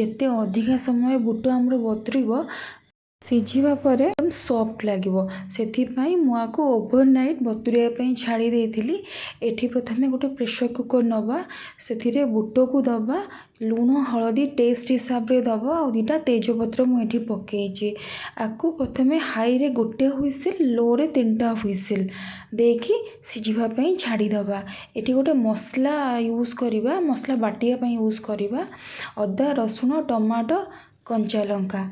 ଯେତେ ଅଧିକା ସମୟ ବୁଟ ଆମର ବତୁରିବ ସିଝିବା ପରେ एकदम ସଫ୍ଟ ଲାଗିବ। ସେଥିପାଇଁ ମୁଁ ଆକୁ ଓଭରନାଇଟ୍ ବତୁରିବା ପାଇଁ ଛାଡ଼ି ଦେଇଥିଲି। ଏଠି ପ୍ରଥମେ ଗୋଟେ ପ୍ରେସର କୁକର ନେବା, ସେଥିରେ ବୁଟକୁ ଦେବା, ଲୁଣ ହଳଦୀ ଟେଷ୍ଟ ହିସାବରେ ଦେବା ଆଉ ଦୁଇଟା ତେଜପତ୍ର ମୁଁ ଏଠି ପକାଇଛି। ଆକୁ ପ୍ରଥମେ ହାଇରେ ଗୋଟେ ହୁଇସିଲ୍, ଲୋରେ 3ଟା ହୁଇସିଲ୍ ଦେଇକି ସିଝିବା ପାଇଁ ଛାଡ଼ିଦେବା। ଏଠି ଗୋଟେ ମସଲା ୟୁଜ୍ କରିବା, ମସଲା ବାଟିବା ପାଇଁ ୟୁଜ୍ କରିବା, ଅଦା ରସୁଣ ଟମାଟୋ କଞ୍ଚା ଲଙ୍କା।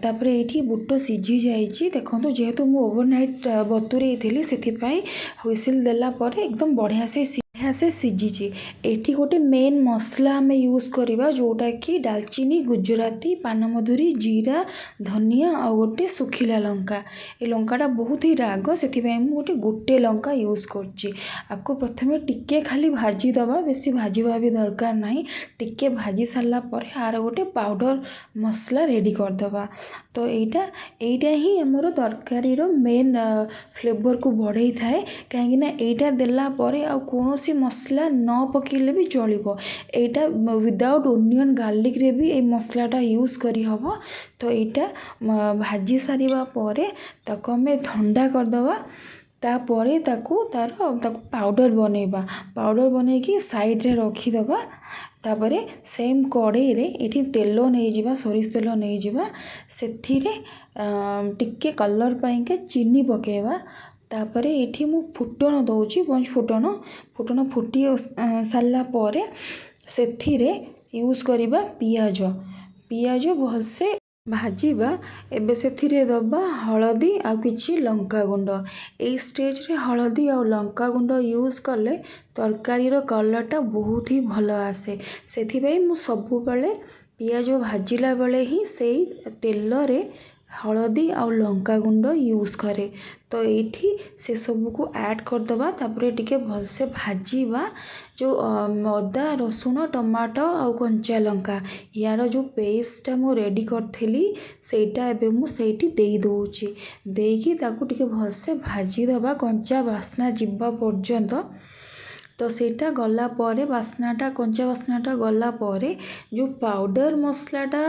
ତାପରେ ଏଇଠି ବୁଟ ସିଝି ଯାଇଛି। ଦେଖନ୍ତୁ ଯେହେତୁ ମୁଁ ଓଭରନାଇଟ୍ ବତୁରେଇଥିଲି ସେଥିପାଇଁ ହୁଇସିଲ୍ ଦେଲା ପରେ ଏକଦମ ବଢ଼ିଆ ସେ ସିଝିଛି। ଏଠି ଗୋଟେ ମେନ୍ ମସଲା ଆମେ ୟୁଜ୍ କରିବା ଯେଉଁଟାକି ଡାଲଚିନି ଗୁଜୁରାତି ପାନମଧୁରୀ ଜିରା ଧନିଆ ଆଉ ଗୋଟେ ଶୁଖିଲା ଲଙ୍କା। ଏ ଲଙ୍କାଟା ବହୁତ ହି ରାଗ ସେଥିପାଇଁ ମୁଁ ଗୋଟେ ଲଙ୍କା ୟୁଜ୍ କରୁଛି। ଆକୁ ପ୍ରଥମେ ଟିକେ ଖାଲି ଭାଜିଦେବା, ବେଶୀ ଭାଜିବା ବି ଦରକାର ନାହିଁ। ଟିକେ ଭାଜି ସାରିଲା ପରେ ଆର ଗୋଟେ ପାଉଡ଼ର ମସଲା ରେଡ଼ି କରିଦେବା। ତ ଏଇଟା ହିଁ ଆମର ତରକାରୀର ମେନ୍ ଫ୍ଲେଭରକୁ ବଢ଼େଇଥାଏ। କାହିଁକିନା ଏଇଟା ଦେଲା ପରେ ଆଉ କୌଣସି ମସଲା ନ ପକାଇଲେ ବି ଚଳିବ। ଏଇଟା ୱିଦାଉଟ୍ ଓନିଅନ୍ ଗାର୍ଲିକରେ ବି ଏଇ ମସଲାଟା ୟୁଜ୍ କରିହେବ। ତ ଏଇଟା ଭାଜି ସାରିବା ପରେ ତାକୁ ଆମେ ଥଣ୍ଡା କରିଦେବା। ତାପରେ ତାକୁ ପାଉଡ଼ର ବନେଇବା। ପାଉଡ଼ର ବନେଇକି ସାଇଡ଼ରେ ରଖିଦେବା। ତାପରେ ସେମ୍ କଡ଼େଇରେ ଏଠି ତେଲ ନେଇଯିବା, ସୋରିଷ ତେଲ ନେଇଯିବା। ସେଥିରେ ଟିକେ କଲର୍ ପାଇଁକା ଚିନି ପକାଇବା। ତାପରେ ଏଠି ମୁଁ ଫୁଟଣ ଦେଉଛି, ପଞ୍ଚ ଫୁଟଣ ଫୁଟି ସାରିଲା ପରେ ସେଥିରେ ୟୁଜ୍ କରିବା ପିଆଜ ଭଲସେ ଭାଜିବା। ଏବେ ସେଥିରେ ଦେବା ହଳଦୀ ଆଉ କିଛି ଲଙ୍କାଗୁଣ୍ଡ। ଏଇ ଷ୍ଟେଜ୍ରେ ହଳଦୀ ଆଉ ଲଙ୍କାଗୁଣ୍ଡ ୟୁଜ୍ କଲେ ତରକାରୀର କଲର୍ଟା ବହୁତ ହି ଭଲ ଆସେ। ସେଥିପାଇଁ ମୁଁ ସବୁବେଳେ ପିଆଜ ଭାଜିଲା ବେଳେ ହିଁ ସେଇ ତେଲରେ ହଳଦୀ ଆଉ ଲଙ୍କାଗୁଣ୍ଡ ୟୁଜ୍ କରେ। ତ ଏଇଠି ସେସବୁକୁ ଆଡ଼୍ କରିଦେବା। ତାପରେ ଟିକେ ଭଲସେ ଭାଜିବା। ଯେଉଁ ଅଦା ରସୁଣ ଟମାଟୋ ଆଉ କଞ୍ଚା ଲଙ୍କା ୟାର ଯେଉଁ ପେଷ୍ଟଟା ମୁଁ ରେଡ଼ି କରିଥିଲି ସେଇଟା ଏବେ ମୁଁ ସେଇଠି ଦେଇଦେଉଛି। ଦେଇକି ତାକୁ ଟିକେ ଭଲସେ ଭାଜିଦେବା କଞ୍ଚା ବାସ୍ନା ଯିବା ପର୍ଯ୍ୟନ୍ତ। ତ ସେଇଟା ଗଲା ପରେ କଞ୍ଚା ବାସ୍ନାଟା ଗଲା ପରେ ଯେଉଁ ପାଉଡ଼ର ମସଲାଟା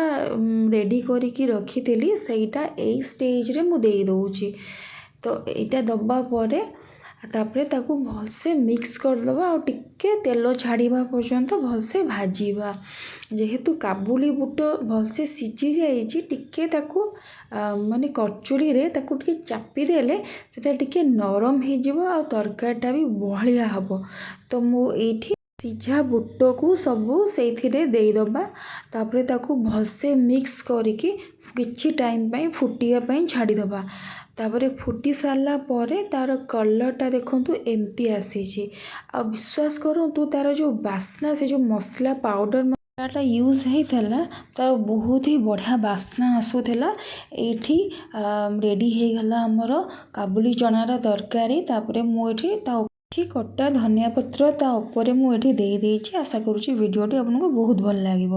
ରେଡ଼ି କରିକି ରଖିଥିଲି ସେଇଟା ଏଇ ଷ୍ଟେଜ୍ରେ ମୁଁ ଦେଇଦେଉଛି। ତ ଏଇଟା ଦେବା ପରେ ତାପରେ ତାକୁ ଭଲସେ ମିକ୍ସ କରିଦେବା ଆଉ ଟିକେ ତେଲ ଛାଡ଼ିବା ପର୍ଯ୍ୟନ୍ତ ଭଲସେ ଭାଜିବା। ଯେହେତୁ କାବୁଲି ବୁଟ ଭଲସେ ସିଝି ଯାଇଛି, ଟିକେ ତାକୁ ମାନେ କଚୁରିରେ ତାକୁ ଟିକେ ଚାପି ଦେଲେ ସେଟା ଟିକେ ନରମ ହେଇଯିବ ଆଉ ତରକାରୀଟା ବି ବହଳିଆ ହେବ। ତ ମୁଁ ଏଇଠି ସିଝା ବୁଟକୁ ସବୁ ସେଇଥିରେ ଦେଇଦେବା। ତାପରେ ତାକୁ ଭଲସେ ମିକ୍ସ କରିକି କିଛି ଟାଇମ୍ ପାଇଁ ଫୁଟିବା ପାଇଁ ଛାଡ଼ିଦେବା। ତାପରେ ଫୁଟି ସାରିଲା ପରେ ତାର କଲର୍ଟା ଦେଖନ୍ତୁ ଏମିତି ଆସିଛି। ଆଉ ବିଶ୍ୱାସ କରନ୍ତୁ ତାର ଯେଉଁ ବାସ୍ନା, ସେ ଯେଉଁ ମସଲା ପାଉଡ଼ର ମସଲାଟା ୟୁଜ୍ ହେଇଥିଲା ତାର ବହୁତ ହି ବଢ଼ିଆ ବାସ୍ନା ଆସୁଥିଲା। ଏଇଠି ରେଡ଼ି ହେଇଗଲା ଆମର କାବୁଲି ଚଣାର ତରକାରୀ। ତାପରେ ମୁଁ ଏଠି କଟା ଧନିଆ ପତ୍ର ତା ଉପରେ ମୁଁ ଏଠି ଦେଇଦେଇଛି। ଆଶା କରୁଛି ଭିଡ଼ିଓଟି ଆପଣଙ୍କୁ ବହୁତ ଭଲ ଲାଗିବ।